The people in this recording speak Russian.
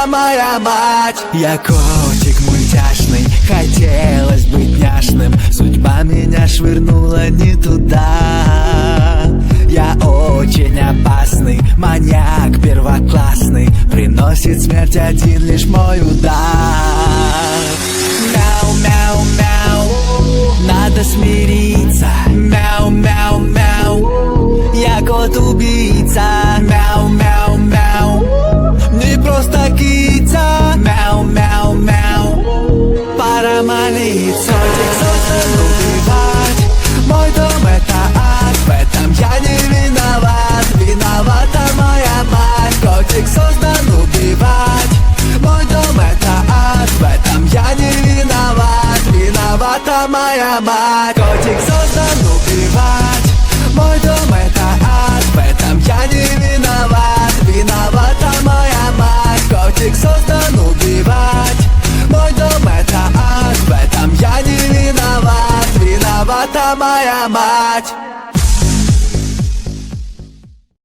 моя мать. Я котик мультяшный, хотелось быть няшным. Судьба меня швырнула не туда. Я очень опасный, маньяк первоклассный. Приносит смерть один лишь мой удар. Мяу-мяу-мяу, надо смириться. Мяу-мяу-мяу, я кот-убийца. Мяу-мяу-мяу, не просто кица. Мяу-мяу-мяу, пора молиться. Котик создан убивать, мой дом это ад. В этом я не виноват, виновата моя мать. Котик создан убивать, мой дом это ад. В этом я не виноват, виновата моя мать. Котик создан убивать, мой дом это ад. В этом я не виноват, виновата моя мать. Котик создан убивать, мой дом это ад. В этом я не виноват, виновата моя мать.